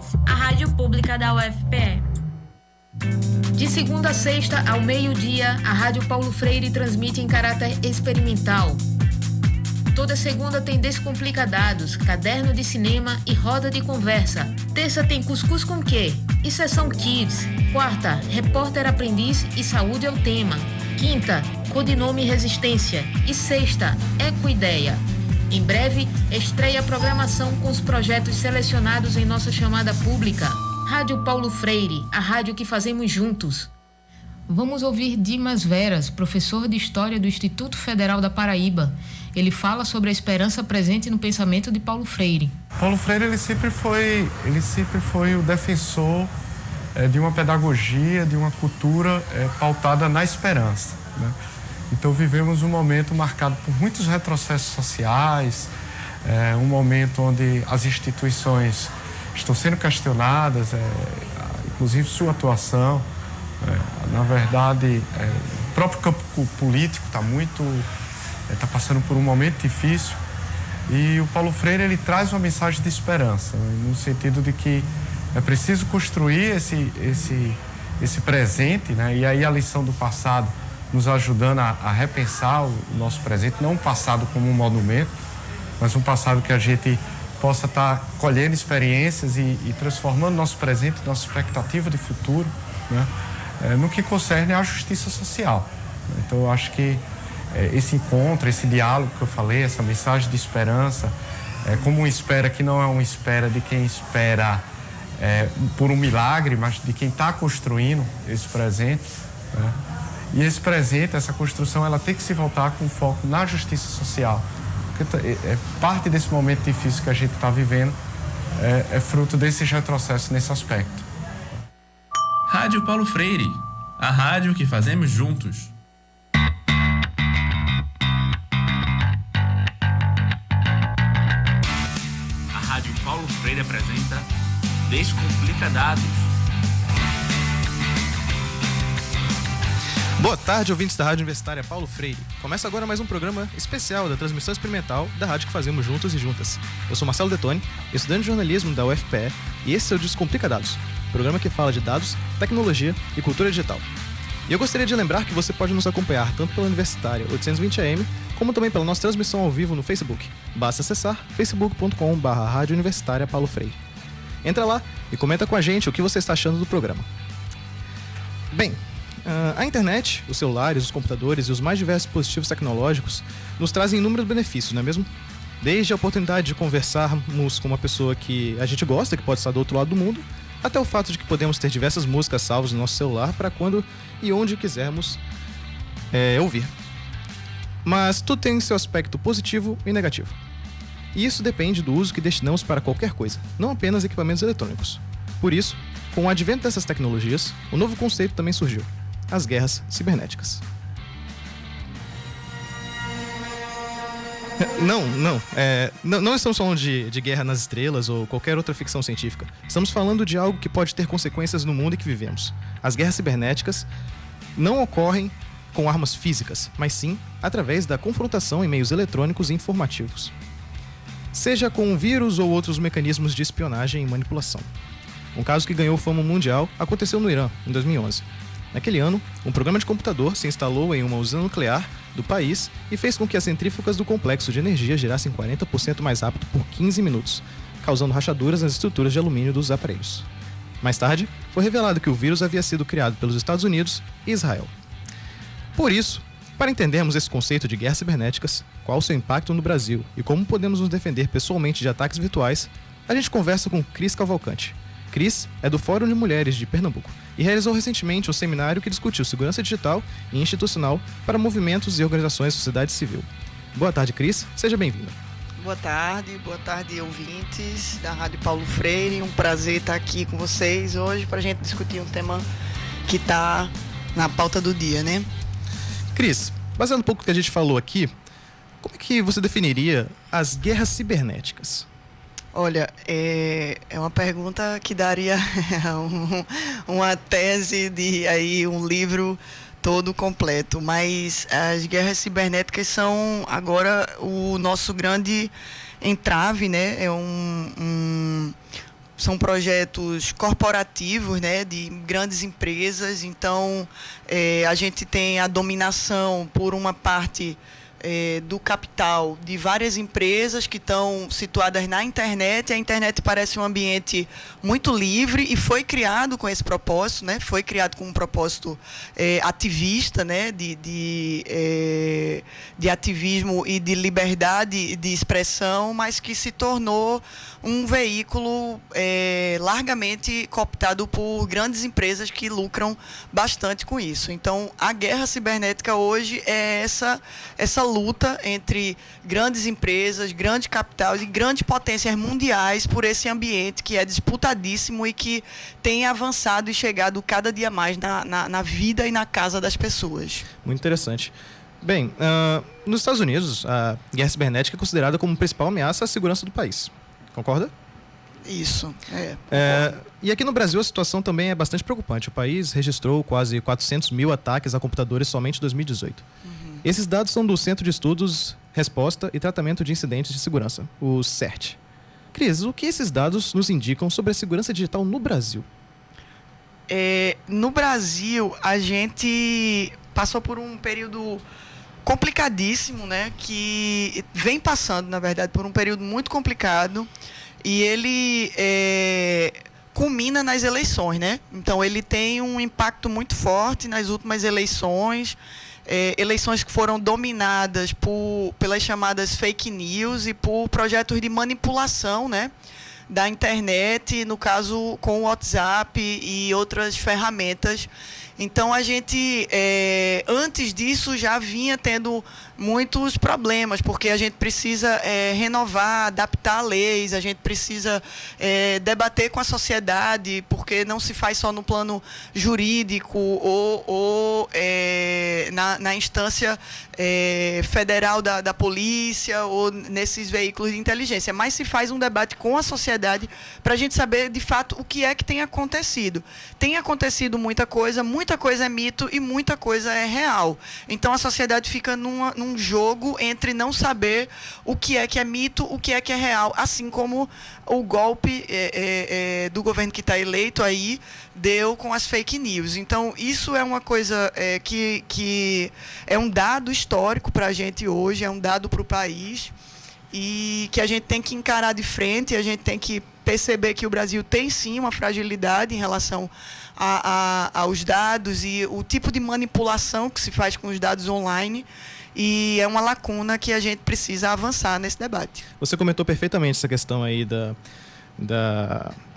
Hits, a rádio pública da UFPE. De segunda a sexta, ao meio-dia, a Rádio Paulo Freire transmite em caráter experimental. Toda segunda tem Descomplica Dados, caderno de cinema e roda de conversa. Terça tem Cuscuz com Quê? E sessão Kids. Quarta, Repórter Aprendiz e Saúde é o tema. Quinta, Codinome Resistência. E sexta, Ecoideia. Em breve, estreia a programação com os projetos selecionados em nossa chamada pública. Rádio Paulo Freire, a rádio que fazemos juntos. Vamos ouvir Dimas Veras, professor de História do Instituto Federal da Paraíba. Ele fala sobre a esperança presente no pensamento de Paulo Freire. Paulo Freire ele sempre foi o defensor de uma pedagogia, de uma cultura pautada na esperança, né? Então vivemos um momento marcado por muitos retrocessos sociais, um momento onde as instituições estão sendo questionadas, inclusive sua atuação. Na verdade, o próprio campo político está passando por um momento difícil, e o Paulo Freire ele traz uma mensagem de esperança, né, no sentido de que é preciso construir esse presente, né, e aí a lição do passado nos ajudando a repensar o nosso presente, não um passado como um monumento, mas um passado que a gente possa estar colhendo experiências e transformando nosso presente, nossa expectativa de futuro, né, no que concerne à justiça social. Então, eu acho que esse encontro, esse diálogo que eu falei, essa mensagem de esperança, como uma espera que não é uma espera de quem espera por um milagre, mas de quem está construindo esse presente, né? E esse presente, essa construção, ela tem que se voltar com foco na justiça social. Porque parte desse momento difícil que a gente está vivendo é fruto desse retrocesso nesse aspecto. Rádio Paulo Freire, a rádio que fazemos juntos. A Rádio Paulo Freire apresenta Descomplica Dados. Boa tarde, ouvintes da Rádio Universitária Paulo Freire. Começa agora mais um programa especial da transmissão experimental da rádio que fazemos juntos e juntas. Eu sou Marcelo Detoni, estudante de jornalismo da UFPE, e esse é o Descomplica Dados, programa que fala de dados, tecnologia e cultura digital. E eu gostaria de lembrar que você pode nos acompanhar tanto pela Universitária 820 AM, como também pela nossa transmissão ao vivo no Facebook. Basta acessar facebook.com/Rádio Universitária Paulo Freire. Entra lá e comenta com a gente o que você está achando do programa. Bem, a internet, os celulares, os computadores e os mais diversos dispositivos tecnológicos nos trazem inúmeros benefícios, não é mesmo? Desde a oportunidade de conversarmos com uma pessoa que a gente gosta, que pode estar do outro lado do mundo, até o fato de que podemos ter diversas músicas salvas no nosso celular para quando e onde quisermos ouvir. Mas tudo tem seu aspecto positivo e negativo. E isso depende do uso que destinamos para qualquer coisa, não apenas equipamentos eletrônicos. Por isso, com o advento dessas tecnologias, um novo conceito também surgiu: as guerras cibernéticas. Não estamos falando de guerra nas estrelas ou qualquer outra ficção científica. Estamos falando de algo que pode ter consequências no mundo em que vivemos. As guerras cibernéticas não ocorrem com armas físicas, mas sim através da confrontação em meios eletrônicos e informativos, seja com vírus ou outros mecanismos de espionagem e manipulação. Um caso que ganhou fama mundial aconteceu no Irã, em 2011. Naquele ano, um programa de computador se instalou em uma usina nuclear do país e fez com que as centrífugas do complexo de energia girassem 40% mais rápido por 15 minutos, causando rachaduras nas estruturas de alumínio dos aparelhos. Mais tarde, foi revelado que o vírus havia sido criado pelos Estados Unidos e Israel. Por isso, para entendermos esse conceito de guerras cibernéticas, qual o seu impacto no Brasil e como podemos nos defender pessoalmente de ataques virtuais, a gente conversa com Cris Cavalcante. Cris é do Fórum de Mulheres de Pernambuco e realizou recentemente um seminário que discutiu segurança digital e institucional para movimentos e organizações da sociedade civil. Boa tarde, Cris. Seja bem-vinda. Boa tarde, ouvintes da Rádio Paulo Freire. Um prazer estar aqui com vocês hoje para a gente discutir um tema que está na pauta do dia, né? Cris, baseado um pouco no que a gente falou aqui, como é que você definiria as guerras cibernéticas? Olha, é uma pergunta que daria uma tese de aí um livro todo completo, mas as guerras cibernéticas são agora o nosso grande entrave, né? É são projetos corporativos, né, de grandes empresas. Então, a gente tem a dominação por uma parte do capital de várias empresas que estão situadas na internet. A internet parece um ambiente muito livre e foi criado com esse propósito, né? Foi criado com um propósito ativista, né? de ativismo e de liberdade de expressão, mas que se tornou um veículo largamente cooptado por grandes empresas que lucram bastante com isso. Então, a guerra cibernética hoje é essa luta entre grandes empresas, grandes capitais e grandes potências mundiais por esse ambiente que é disputadíssimo e que tem avançado e chegado cada dia mais na vida e na casa das pessoas. Muito interessante. Bem, nos Estados Unidos, a guerra cibernética é considerada como principal ameaça à segurança do país. Concorda? Isso, E aqui no Brasil a situação também é bastante preocupante. O país registrou quase 400 mil ataques a computadores somente em 2018. Esses dados são do Centro de Estudos, Resposta e Tratamento de Incidentes de Segurança, o CERT. Cris, o que esses dados nos indicam sobre a segurança digital no Brasil? No Brasil, a gente passou por um período complicadíssimo, né? Que vem passando, na verdade, por um período muito complicado. E ele culmina nas eleições, né? Então, ele tem um impacto muito forte nas últimas eleições. Eleições que foram dominadas pelas chamadas fake news e por projetos de manipulação, né, da internet, no caso com o WhatsApp e outras ferramentas. Então, a gente, antes disso, já vinha tendo muitos problemas, porque a gente precisa renovar, adaptar leis, a gente precisa debater com a sociedade, porque não se faz só no plano jurídico ou na instância federal da polícia ou nesses veículos de inteligência, mas se faz um debate com a sociedade para a gente saber, de fato, o que é que tem acontecido. Tem acontecido muita coisa é mito e muita coisa é real. Então, a sociedade fica num jogo entre não saber o que é mito, o que é real, assim como o golpe do governo que está eleito aí deu com as fake news. Então, isso é uma coisa que é um dado histórico para a gente hoje, é um dado para o país e que a gente tem que encarar de frente, a gente tem que perceber que o Brasil tem sim uma fragilidade em relação aos dados e o tipo de manipulação que se faz com os dados online, e é uma lacuna que a gente precisa avançar nesse debate. Você comentou perfeitamente essa questão aí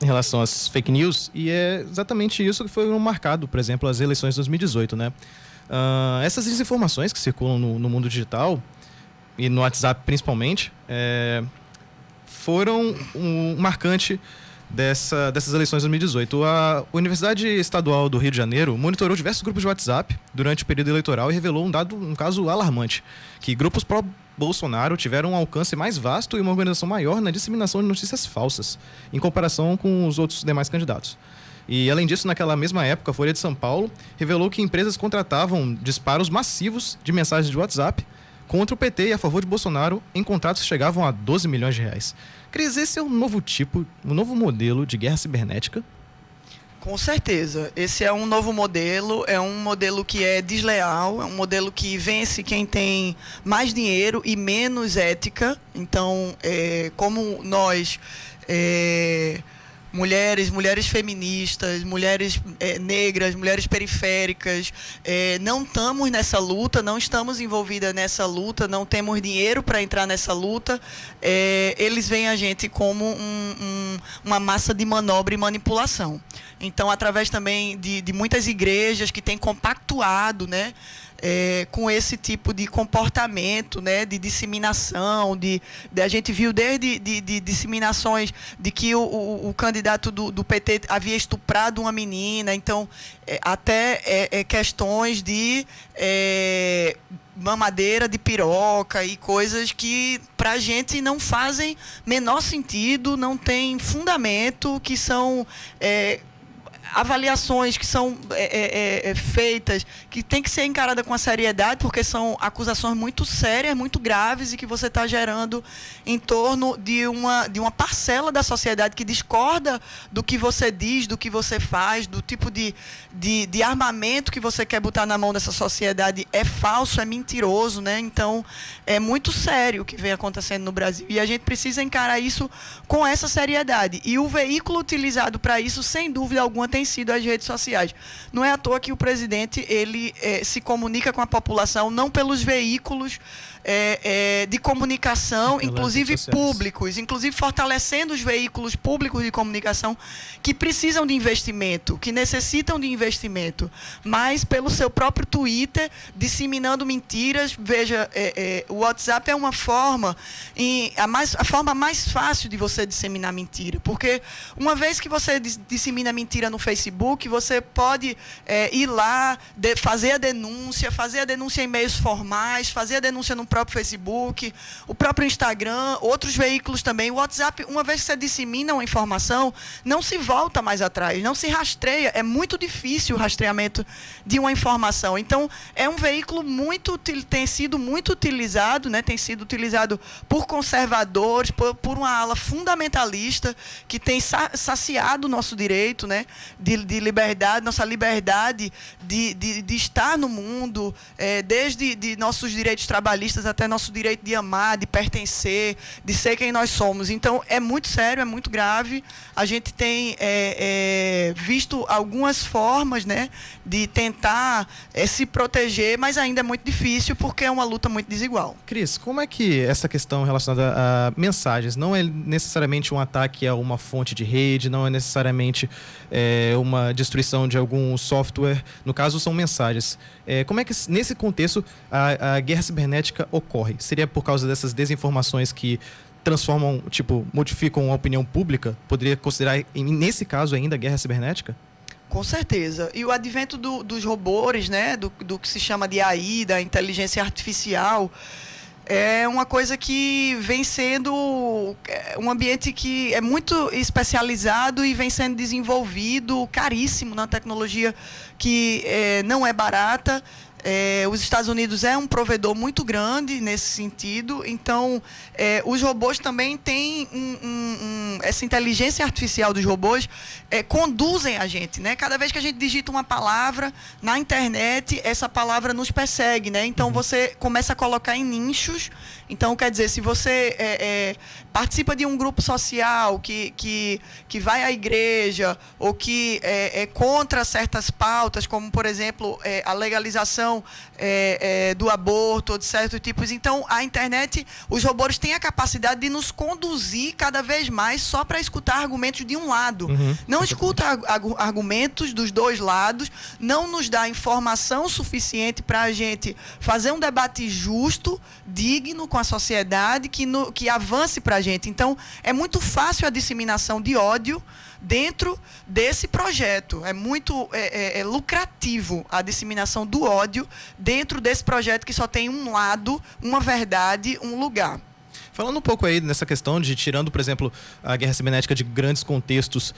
em relação às fake news, e é exatamente isso que foi marcado, por exemplo, as eleições de 2018, né? Essas desinformações que circulam no mundo digital e no WhatsApp principalmente foram um marcante dessas eleições de 2018. A Universidade Estadual do Rio de Janeiro monitorou diversos grupos de WhatsApp durante o período eleitoral e revelou um caso alarmante, que grupos pró-Bolsonaro tiveram um alcance mais vasto e uma organização maior na disseminação de notícias falsas, em comparação com os outros demais candidatos. E, além disso, naquela mesma época, a Folha de São Paulo revelou que empresas contratavam disparos massivos de mensagens de WhatsApp contra o PT e a favor de Bolsonaro em contratos que chegavam a 12 milhões de reais. Cris, esse é um novo modelo de guerra cibernética? Com certeza. Esse é um novo modelo, é um modelo que é desleal, é um modelo que vence quem tem mais dinheiro e menos ética. Então, como nós... mulheres feministas, mulheres negras, mulheres periféricas, não estamos nessa luta, não estamos envolvidas nessa luta, não temos dinheiro para entrar nessa luta, eles veem a gente como uma massa de manobra e manipulação. Então, através também de muitas igrejas que têm compactuado, né, com esse tipo de comportamento, né, de disseminação, a gente viu desde de disseminações de que o candidato do PT havia estuprado uma menina, então até questões de mamadeira de piroca e coisas que pra gente não fazem menor sentido, não tem fundamento, que são avaliações que são feitas, que tem que ser encarada com a seriedade, porque são acusações muito sérias, muito graves, e que você está gerando em torno de uma parcela da sociedade que discorda do que você diz, do que você faz, do tipo de armamento que você quer botar na mão dessa sociedade. É falso, é mentiroso, né? Então, é muito sério o que vem acontecendo no Brasil, e a gente precisa encarar isso com essa seriedade. E o veículo utilizado para isso, sem dúvida alguma, tem sido as redes sociais. Não é à toa que o presidente ele se comunica com a população não pelos veículos de comunicação, inclusive públicos, inclusive fortalecendo os veículos públicos de comunicação que precisam de investimento, que necessitam de investimento, mas pelo seu próprio Twitter, disseminando mentiras. Veja, o WhatsApp é uma forma, a forma mais fácil de você disseminar mentira, porque uma vez que você dissemina mentira no Facebook, você pode ir lá, fazer a denúncia em meios formais, fazer a denúncia no próprio Facebook, o próprio Instagram, outros veículos também. O WhatsApp, uma vez que você dissemina uma informação, não se volta mais atrás, não se rastreia. É muito difícil o rastreamento de uma informação. Então, é um veículo tem sido muito utilizado, né? Tem sido utilizado por conservadores, por uma ala fundamentalista que tem saciado o nosso direito, né? De liberdade, nossa liberdade de estar no mundo, desde de nossos direitos trabalhistas até nosso direito de amar, de pertencer, de ser quem nós somos. Então, é muito sério, é muito grave. A gente tem visto algumas formas, né, de tentar se proteger, mas ainda é muito difícil porque é uma luta muito desigual. Cris, como é que essa questão relacionada a mensagens não é necessariamente um ataque a uma fonte de rede, não é necessariamente uma destruição de algum software, no caso são mensagens. Como é que nesse contexto a guerra cibernética ocorre? Seria por causa dessas desinformações que transformam, modificam a opinião pública? Poderia considerar, nesse caso ainda, guerra cibernética? Com certeza. E o advento dos robôs, né, do que se chama de AI, da inteligência artificial, é uma coisa que vem sendo um ambiente que é muito especializado e vem sendo desenvolvido, caríssimo, na tecnologia que não é barata. Os Estados Unidos é um provedor muito grande nesse sentido, então os robôs também têm essa inteligência artificial dos robôs conduzem a gente, né? Cada vez que a gente digita uma palavra na internet, essa palavra nos persegue, né? Então você começa a colocar em nichos. Então, quer dizer, se você participa de um grupo social que vai à igreja ou que é contra certas pautas, como, por exemplo, a legalização do aborto ou de certos tipos, então a internet, os robôs têm a capacidade de nos conduzir cada vez mais só para escutar argumentos de um lado. Não escuta argumentos dos dois lados, não nos dá informação suficiente para a gente fazer um debate justo, digno com a sociedade, que avance para a gente. Então, é muito fácil a disseminação de ódio dentro desse projeto. É muito lucrativo a disseminação do ódio dentro desse projeto que só tem um lado, uma verdade, um lugar. Falando um pouco aí nessa questão de, tirando, por exemplo, a guerra cibernética de grandes contextos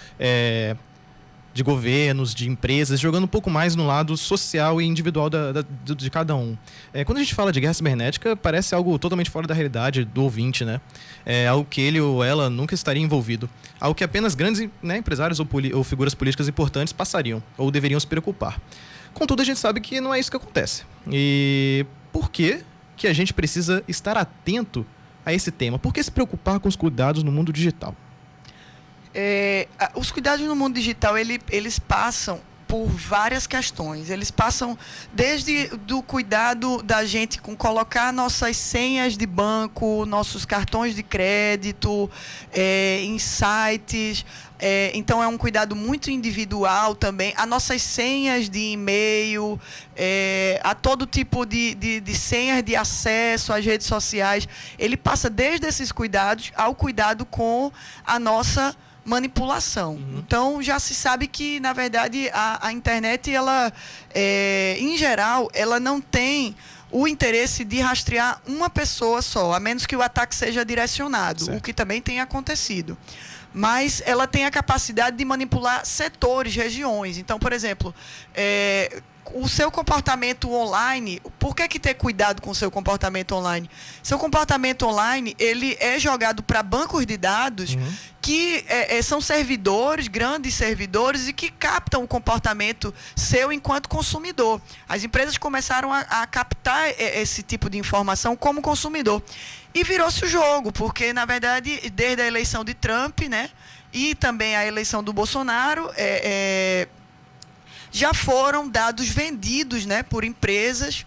de governos, de empresas, jogando um pouco mais no lado social e individual de cada um. Quando a gente fala de guerra cibernética, parece algo totalmente fora da realidade do ouvinte, né? Algo que ele ou ela nunca estaria envolvido. Algo que apenas grandes, né, empresários ou figuras políticas importantes passariam ou deveriam se preocupar. Contudo, a gente sabe que não é isso que acontece. E por que a gente precisa estar atento a esse tema? Por que se preocupar com os cuidados no mundo digital? Os cuidados no mundo digital, eles passam por várias questões. Eles passam desde do cuidado da gente com colocar nossas senhas de banco, nossos cartões de crédito, em sites. Então, é um cuidado muito individual também. As nossas senhas de e-mail, a todo tipo de senhas de acesso às redes sociais. Ele passa desde esses cuidados ao cuidado com a nossa manipulação. Então, já se sabe que, na verdade, a internet, ela, em geral, ela não tem o interesse de rastrear uma pessoa só, a menos que o ataque seja direcionado, o que também tem acontecido. mas ela tem a capacidade de manipular setores, regiões. Então, por exemplo, o seu comportamento online, por que ter cuidado com o seu comportamento online? Seu comportamento online, ele é jogado para bancos de dados que são servidores, grandes servidores, e que captam o comportamento seu enquanto consumidor. As empresas começaram a captar esse tipo de informação como consumidor. E virou-se o jogo, porque, na verdade, desde a eleição de Trump, né, e também a eleição do Bolsonaro, já foram dados vendidos, né, por empresas,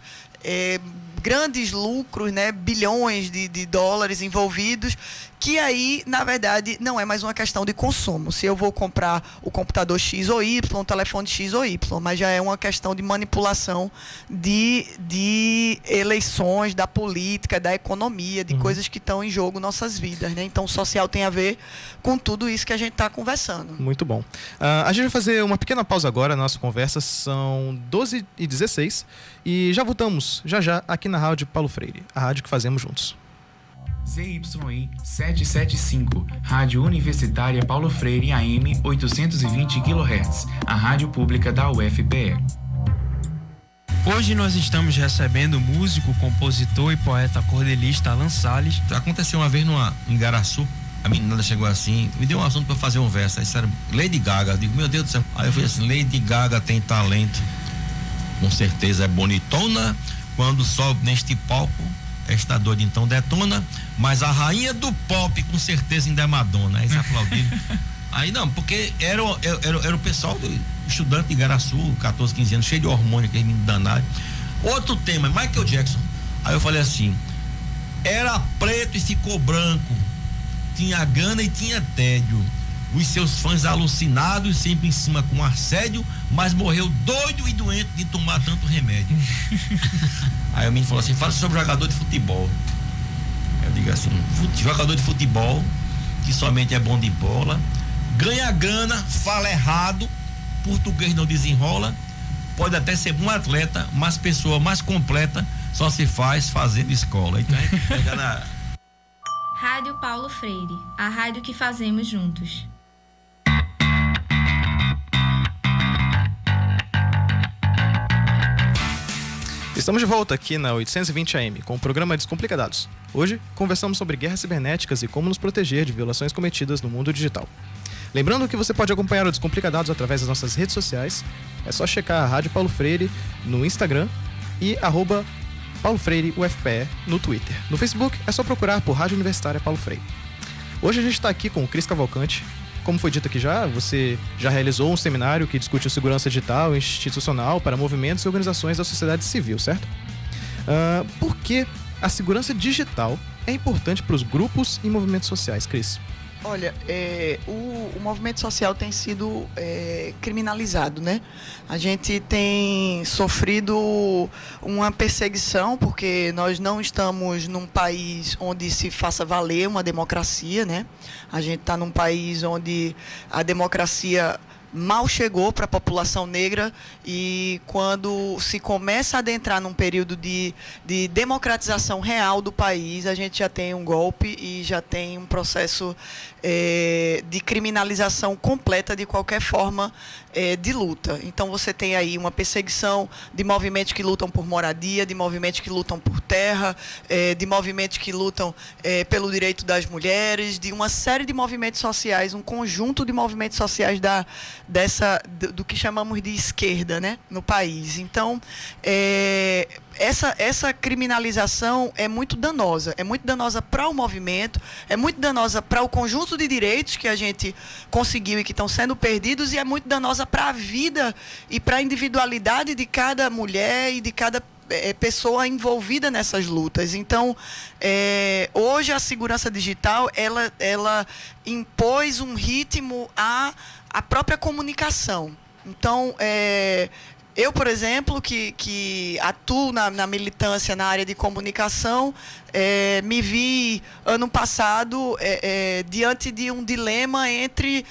grandes lucros, né, bilhões de dólares envolvidos, que aí, na verdade, não é mais uma questão de consumo. Se eu vou comprar o computador X ou Y, o telefone X ou Y, mas já é uma questão de manipulação de eleições, da política, da economia, de coisas que estão em jogo nossas vidas, né? Então, o social tem a ver com tudo isso que a gente está conversando. Muito bom. A gente vai fazer uma pequena pausa agora na nossa conversa, são 12h16, e já voltamos, já, aqui na Rádio Paulo Freire, a rádio que fazemos juntos. ZYI 775, Rádio Universitária Paulo Freire AM 820 kHz, a rádio pública da UFPE. Hoje nós estamos recebendo o músico, compositor e poeta cordelista Alan Salles. Aconteceu uma vez em Igaraçu, a menina chegou assim, me deu um assunto para fazer um verso, aí disseram Lady Gaga, eu digo, meu Deus do céu, aí eu falei assim, Lady Gaga tem talento, com certeza é bonitona, quando sobe neste palco, esta doida então detona, mas a rainha do pop com certeza ainda é Madonna. Aí eles aplaudiram. Aí não, porque era o pessoal estudante de Igaraçu, 14, 15 anos, cheio de hormônio, aquele menino danado. Outro tema, Michael Jackson. Aí eu falei assim, era preto e ficou branco, tinha gana e tinha tédio, os seus fãs alucinados, sempre em cima com assédio, mas morreu doido e doente de tomar tanto remédio. Aí o menino falou assim, fala sobre jogador de futebol. Eu digo assim, jogador de futebol, que somente é bom de bola, ganha grana, fala errado, português não desenrola, pode até ser um atleta, mas pessoa mais completa só se faz fazendo escola. Então a gente pega na... Rádio Paulo Freire, a rádio que fazemos juntos. Estamos de volta aqui na 820 AM com o programa Descomplicados. Hoje, conversamos sobre guerras cibernéticas e como nos proteger de violações cometidas no mundo digital. Lembrando que você pode acompanhar o Descomplicados através das nossas redes sociais. É só checar a Rádio Paulo Freire no Instagram e @Paulo Freire UFPE no Twitter. No Facebook é só procurar por Rádio Universitária Paulo Freire. Hoje a gente está aqui com o Cris Cavalcante. Como foi dito aqui você já realizou um seminário que discute segurança digital e institucional para movimentos e organizações da sociedade civil, certo? Por que a segurança digital é importante para os grupos e movimentos sociais, Cris? Olha, o movimento social tem sido criminalizado, né? A gente tem sofrido uma perseguição, porque nós não estamos num país onde se faça valer uma democracia, né? A gente está num país onde a democracia mal chegou para a população negra, e quando se começa a adentrar num período de democratização real do país, a gente já tem um golpe e já tem um processo de criminalização completa de qualquer forma de luta. Então você tem aí uma perseguição de movimentos que lutam por moradia, de movimentos que lutam por terra, de movimentos que lutam pelo direito das mulheres, de uma série de movimentos sociais, um conjunto de movimentos sociais do que chamamos de esquerda, né, no país. Então, essa criminalização é muito danosa para o movimento, é muito danosa para o conjunto de direitos que a gente conseguiu e que estão sendo perdidos, e é muito danosa para a vida e para a individualidade de cada mulher e de cada pessoa envolvida nessas lutas. Então, hoje a segurança digital ela impôs um ritmo à própria comunicação. Então, eu, por exemplo, que atuo na militância na área de comunicação, me vi ano passado diante de um dilema entre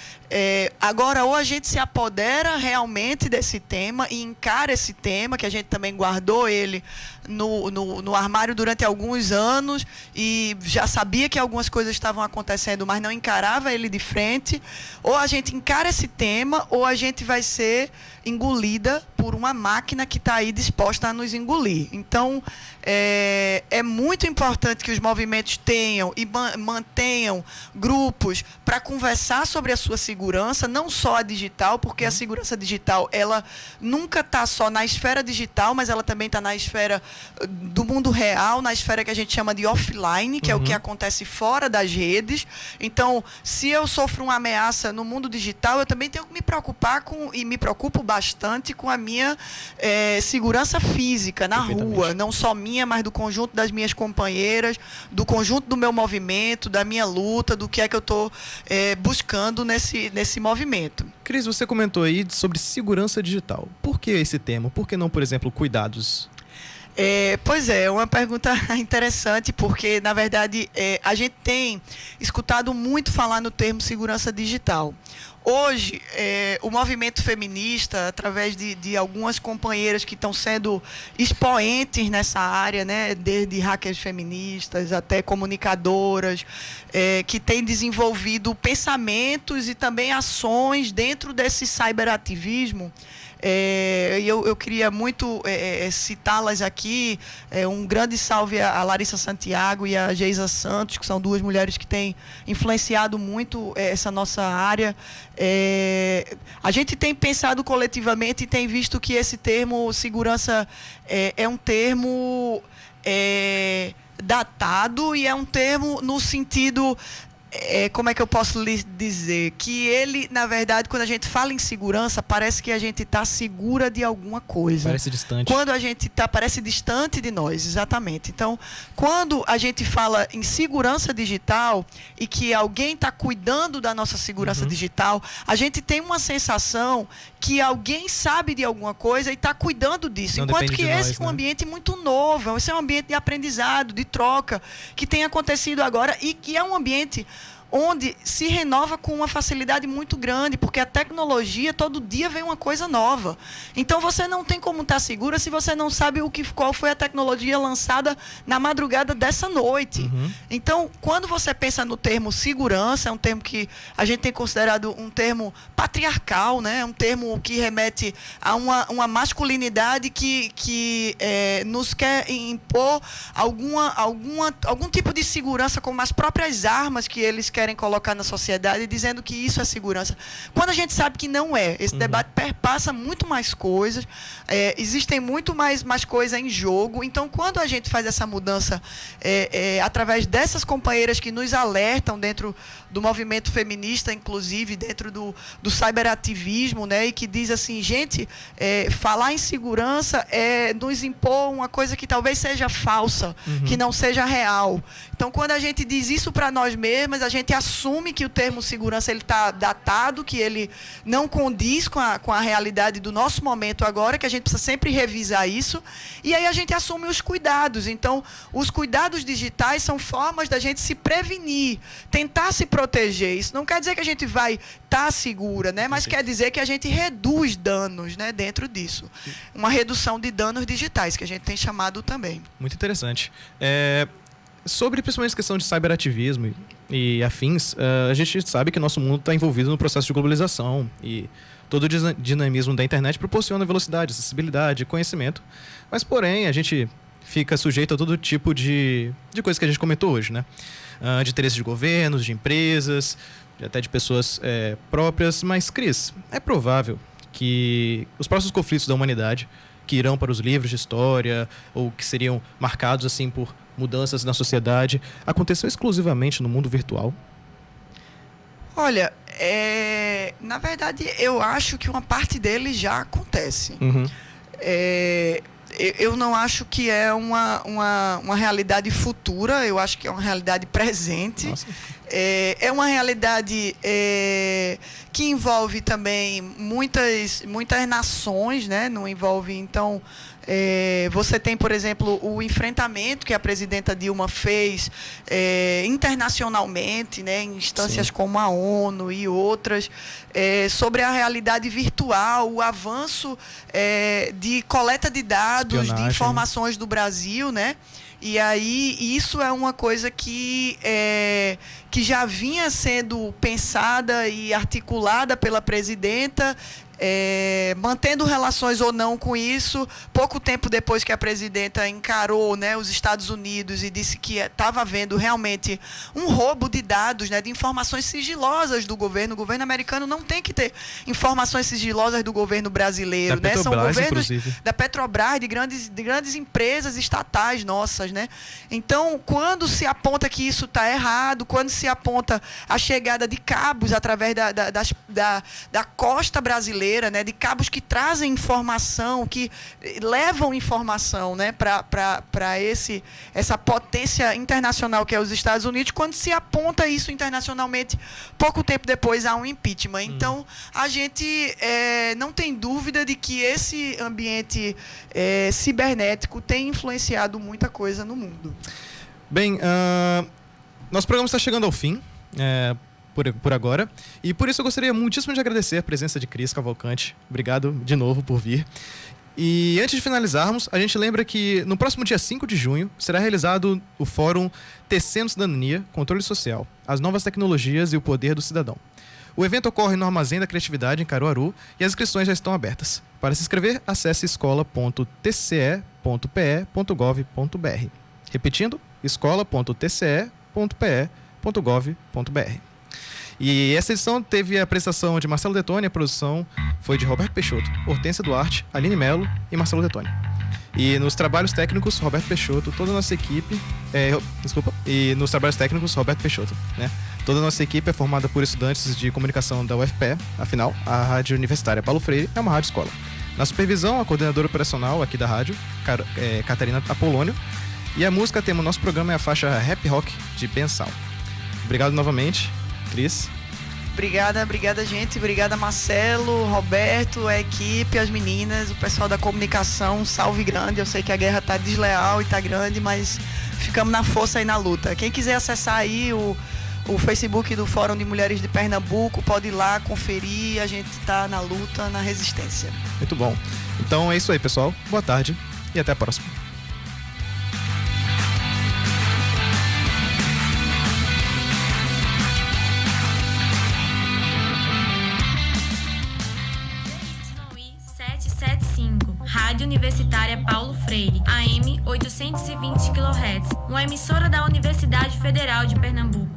Agora, ou a gente se apodera realmente desse tema e encara esse tema, que a gente também guardou ele no armário durante alguns anos e já sabia que algumas coisas estavam acontecendo, mas não encarava ele de frente, ou a gente encara esse tema, ou a gente vai ser engolida por uma máquina que está aí disposta a nos engolir. Então, é muito importante que os movimentos tenham e mantenham grupos para conversar sobre a sua segurança, não só a digital, porque a segurança digital, ela nunca está só na esfera digital, mas ela também está na esfera do mundo real, na esfera que a gente chama de offline, que é o que acontece fora das redes. Então, se eu sofro uma ameaça no mundo digital, eu também tenho que me preocupar e me preocupo bastante com a minha segurança física na rua, não só minha, mas do conjunto das minhas companheiras, do conjunto do meu movimento, da minha luta, do que é que eu estou buscando nesse movimento. Cris, você comentou aí sobre segurança digital. Por que esse termo? Por que não, por exemplo, cuidados? Pois é uma pergunta interessante, porque, na verdade, a gente tem escutado muito falar no termo segurança digital. Hoje, o movimento feminista, através de algumas companheiras que estão sendo expoentes nessa área, né, desde hackers feministas até comunicadoras, que têm desenvolvido pensamentos e também ações dentro desse cyberativismo. Eu queria muito citá-las aqui. Um grande salve a Larissa Santiago e a Geisa Santos, que são duas mulheres que têm influenciado muito essa nossa área. A gente tem pensado coletivamente e tem visto que esse termo segurança é um termo datado e é um termo no sentido... como é que eu posso lhe dizer? Que ele, na verdade, quando a gente fala em segurança, parece que a gente está segura de alguma coisa. Parece distante. Quando a gente parece distante de nós, exatamente. Então, quando a gente fala em segurança digital e que alguém está cuidando da nossa segurança digital, a gente tem uma sensação que alguém sabe de alguma coisa e está cuidando disso. Não enquanto que nós, esse é um ambiente muito novo, esse é um ambiente de aprendizado, de troca, que tem acontecido agora e que é um ambiente onde se renova com uma facilidade muito grande, porque a tecnologia, todo dia vem uma coisa nova. Então, você não tem como estar segura se você não sabe qual foi a tecnologia lançada na madrugada dessa noite. Então, quando você pensa no termo segurança, é um termo que a gente tem considerado um termo patriarcal, né? É um termo que remete a uma masculinidade que nos quer impor algum tipo de segurança, como as próprias armas que eles querem colocar na sociedade, dizendo que isso é segurança. Quando a gente sabe que não é. Esse debate perpassa muito mais coisas, existem muito mais coisas em jogo. Então, quando a gente faz essa mudança através dessas companheiras que nos alertam dentro do movimento feminista, inclusive dentro do cyberativismo, né, e que diz assim, gente, falar em segurança é nos impor uma coisa que talvez seja falsa, que não seja real. Então, quando a gente diz isso para nós mesmas, a gente assume que o termo segurança está datado, que ele não condiz com a realidade do nosso momento agora, que a gente precisa sempre revisar isso, e aí a gente assume os cuidados. Então, os cuidados digitais são formas da gente se prevenir, tentar se proteger. Isso não quer dizer que a gente vai estar segura, né? Mas quer dizer que a gente reduz danos, né, dentro disso. Uma redução de danos digitais, que a gente tem chamado também. Muito interessante. Sobre principalmente a questão de cyberativismo e afins, a gente sabe que nosso mundo está envolvido no processo de globalização e todo o dinamismo da internet proporciona velocidade, acessibilidade, conhecimento, mas porém a gente fica sujeito a todo tipo de coisas que a gente comentou hoje, né? De interesses de governos, de empresas, até de pessoas próprias. Mas, Cris, é provável que os próximos conflitos da humanidade que irão para os livros de história ou que seriam marcados assim por mudanças na sociedade aconteçam exclusivamente no mundo virtual? Olha, na verdade, eu acho que uma parte deles já acontece. Eu não acho que é uma realidade futura, eu acho que é uma realidade presente. É uma realidade que envolve também muitas nações, né? Não envolve, então, você tem, por exemplo, o enfrentamento que a presidenta Dilma fez internacionalmente, né? Em instâncias Sim. como a ONU e outras, sobre a realidade virtual, o avanço de coleta de dados, Espionagem. de informações do Brasil, né? E aí, isso é uma coisa que já vinha sendo pensada e articulada pela presidenta, mantendo relações ou não com isso. Pouco tempo depois que a presidenta encarou, né, os Estados Unidos e disse que estava havendo realmente um roubo de dados, né, de informações sigilosas do governo. O governo americano não tem que ter informações sigilosas do governo brasileiro. Da né? São Petrobras, governos inclusive. da Petrobras, de grandes empresas estatais nossas, né? Então, quando se aponta que isso está errado, quando se aponta a chegada de cabos através da costa brasileira, né, de cabos que trazem informação, que levam informação, né, para essa potência internacional que é os Estados Unidos, quando se aponta isso internacionalmente, pouco tempo depois há um impeachment. Então, a gente não tem dúvida de que esse ambiente cibernético tem influenciado muita coisa no mundo. Bem, nosso programa está chegando ao fim, por agora. E por isso eu gostaria muitíssimo de agradecer a presença de Cris Cavalcante. Obrigado de novo por vir. E antes de finalizarmos, a gente lembra que no próximo dia 5 de junho será realizado o Fórum Tecendo Cidadania, Controle Social, as novas tecnologias e o poder do cidadão. O evento ocorre no Armazém da Criatividade, em Caruaru, e as inscrições já estão abertas. Para se inscrever, acesse escola.tce.pe.gov.br. Repetindo, escola.tce.pe.gov.br. E essa edição teve a apresentação de Marcelo Detoni, a produção foi de Roberto Peixoto, Hortência Duarte, Aline Melo e Marcelo Detoni. E nos trabalhos técnicos, Roberto Peixoto, toda a nossa equipe... E nos trabalhos técnicos, Roberto Peixoto, né? Toda a nossa equipe é formada por estudantes de comunicação da UFPE, afinal, a Rádio Universitária Paulo Freire é uma rádio escola. Na supervisão, a coordenadora operacional aqui da rádio, Catarina Apolônio. E a música tema do nosso programa é a faixa Rap Rock de Pensal. Obrigado novamente, Cris. Obrigada, gente. Obrigada, Marcelo, Roberto, a equipe, as meninas, o pessoal da comunicação. Um salve grande. Eu sei que a guerra tá desleal e tá grande, mas ficamos na força e na luta. Quem quiser acessar aí o Facebook do Fórum de Mulheres de Pernambuco, pode ir lá conferir. A gente tá na luta, na resistência. Muito bom. Então é isso aí, pessoal. Boa tarde e até a próxima. Rádio Universitária Paulo Freire, AM 820 kHz, uma emissora da Universidade Federal de Pernambuco.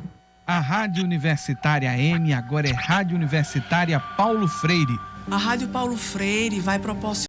A Rádio Universitária AM agora é Rádio Universitária Paulo Freire. A Rádio Paulo Freire vai proporcionar